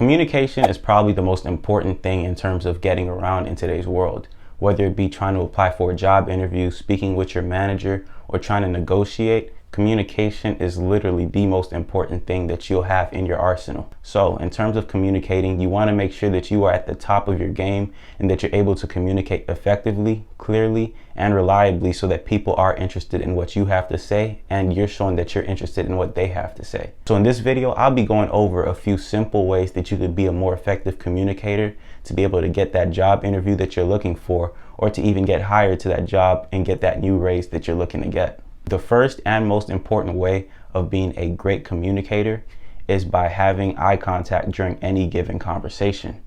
Communication is probably the most important thing in terms of getting around in today's world. Whether it be trying to apply for a job interview, speaking with your manager, or trying to negotiate, communication is literally the most important thing that you'll have in your arsenal. So in terms of communicating, you want to make sure that you are at the top of your game and that you're able to communicate effectively, clearly, and reliably so that people are interested in what you have to say and you're showing that you're interested in what they have to say. So in this video, I'll be going over a few simple ways that you could be a more effective communicator to be able to get that job interview that you're looking for, or to even get hired to that job and get that new raise that you're looking to get. The first and most important way of being a great communicator is by having eye contact during any given conversation.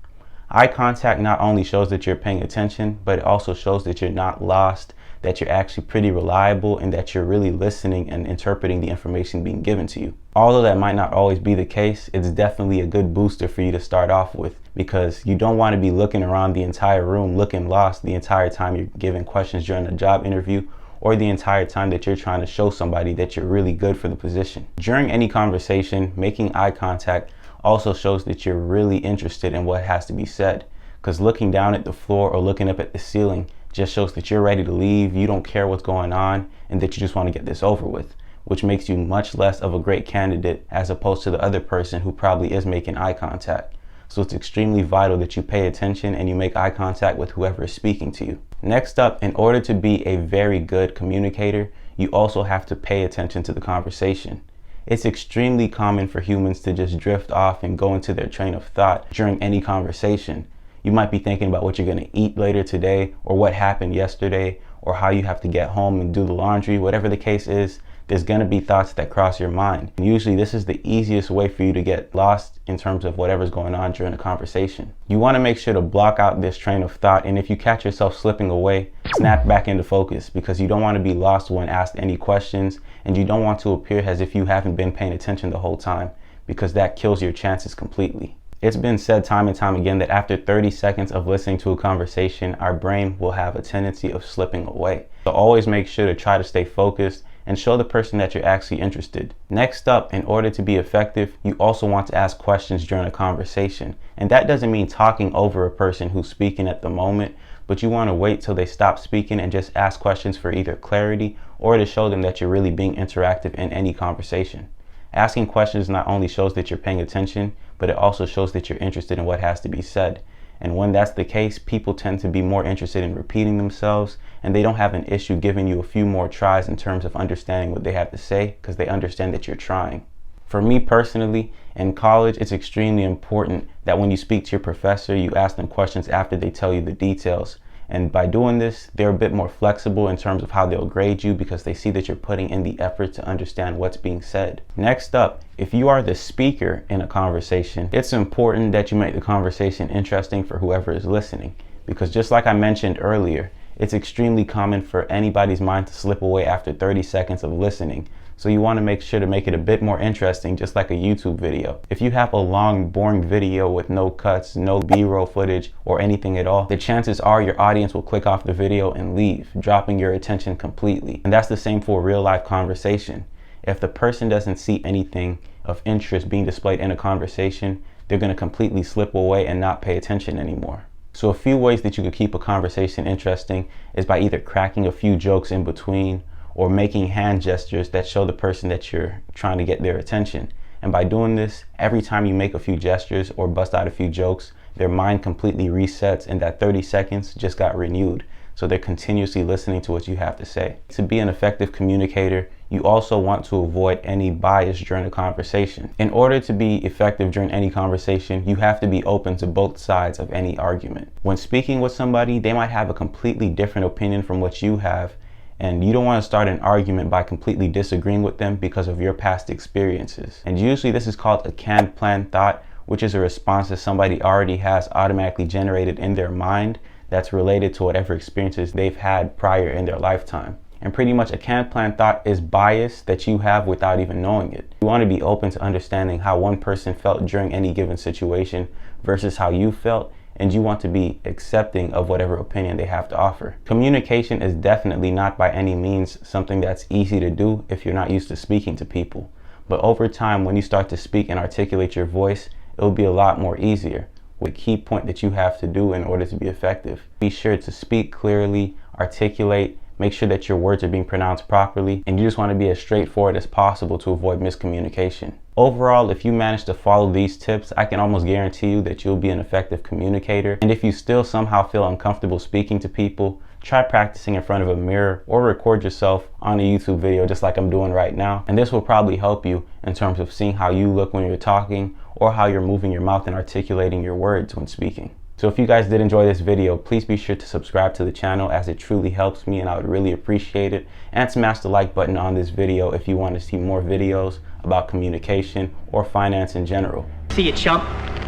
Eye contact not only shows that you're paying attention, but it also shows that you're not lost, that you're actually pretty reliable, and that you're really listening and interpreting the information being given to you. Although that might not always be the case, it's definitely a good booster for you to start off with, because you don't want to be looking around the entire room looking lost the entire time you're giving questions during a job interview, or the entire time that you're trying to show somebody that you're really good for the position. During any conversation, making eye contact also shows that you're really interested in what has to be said, because looking down at the floor or looking up at the ceiling just shows that you're ready to leave, you don't care what's going on, and that you just want to get this over with, which makes you much less of a great candidate as opposed to the other person who probably is making eye contact. So it's extremely vital that you pay attention and you make eye contact with whoever is speaking to you. Next up, in order to be a very good communicator, you also have to pay attention to the conversation. It's extremely common for humans to just drift off and go into their train of thought during any conversation. You might be thinking about what you're going to eat later today, or what happened yesterday, or how you have to get home and do the laundry. Whatever the case is, there's going to be thoughts that cross your mind. And usually this is the easiest way for you to get lost in terms of whatever's going on during a conversation. You want to make sure to block out this train of thought, and if you catch yourself slipping away, snap back into focus, because you don't want to be lost when asked any questions, and you don't want to appear as if you haven't been paying attention the whole time, because that kills your chances completely. It's been said time and time again that after 30 seconds of listening to a conversation, our brain will have a tendency of slipping away. So always make sure to try to stay focused and show the person that you're actually interested. Next up, in order to be effective, you also want to ask questions during a conversation. And that doesn't mean talking over a person who's speaking at the moment, but you want to wait till they stop speaking and just ask questions for either clarity or to show them that you're really being interactive in any conversation. Asking questions not only shows that you're paying attention, but it also shows that you're interested in what has to be said. And when that's the case, people tend to be more interested in repeating themselves, and they don't have an issue giving you a few more tries in terms of understanding what they have to say, because they understand that you're trying. For me personally, in college, it's extremely important that when you speak to your professor, you ask them questions after they tell you the details. And by doing this, they're a bit more flexible in terms of how they'll grade you, because they see that you're putting in the effort to understand what's being said. Next up, if you are the speaker in a conversation, it's important that you make the conversation interesting for whoever is listening, because just like I mentioned earlier, it's extremely common for anybody's mind to slip away after 30 seconds of listening. So you want to make sure to make it a bit more interesting, just like a YouTube video. If you have a long, boring video with no cuts, no B-roll footage, or anything at all, the chances are your audience will click off the video and leave, dropping your attention completely. And that's the same for a real-life conversation. If the person doesn't see anything of interest being displayed in a conversation, they're going to completely slip away and not pay attention anymore. So a few ways that you could keep a conversation interesting is by either cracking a few jokes in between, or making hand gestures that show the person that you're trying to get their attention. And by doing this, every time you make a few gestures or bust out a few jokes, their mind completely resets, and that 30 seconds just got renewed. So they're continuously listening to what you have to say. To be an effective communicator, you also want to avoid any bias during a conversation. In order to be effective during any conversation, you have to be open to both sides of any argument. When speaking with somebody, they might have a completely different opinion from what you have, and you don't want to start an argument by completely disagreeing with them because of your past experiences. And usually this is called a canned planned thought, which is a response that somebody already has automatically generated in their mind that's related to whatever experiences they've had prior in their lifetime. And pretty much a canned planned thought is bias that you have without even knowing it. You want to be open to understanding how one person felt during any given situation versus how you felt, and you want to be accepting of whatever opinion they have to offer. Communication is definitely not by any means something that's easy to do if you're not used to speaking to people. But over time, when you start to speak and articulate your voice, it will be a lot more easier. With a key point that you have to do in order to be effective, be sure to speak clearly, articulate, make sure that your words are being pronounced properly, and you just want to be as straightforward as possible to avoid miscommunication. Overall, if you manage to follow these tips, I can almost guarantee you that you'll be an effective communicator. And if you still somehow feel uncomfortable speaking to people, try practicing in front of a mirror or record yourself on a YouTube video just like I'm doing right now. And this will probably help you in terms of seeing how you look when you're talking or how you're moving your mouth and articulating your words when speaking. So if you guys did enjoy this video, please be sure to subscribe to the channel, as it truly helps me and I would really appreciate it. And smash the like button on this video if you want to see more videos about communication or finance in general. See you, chump.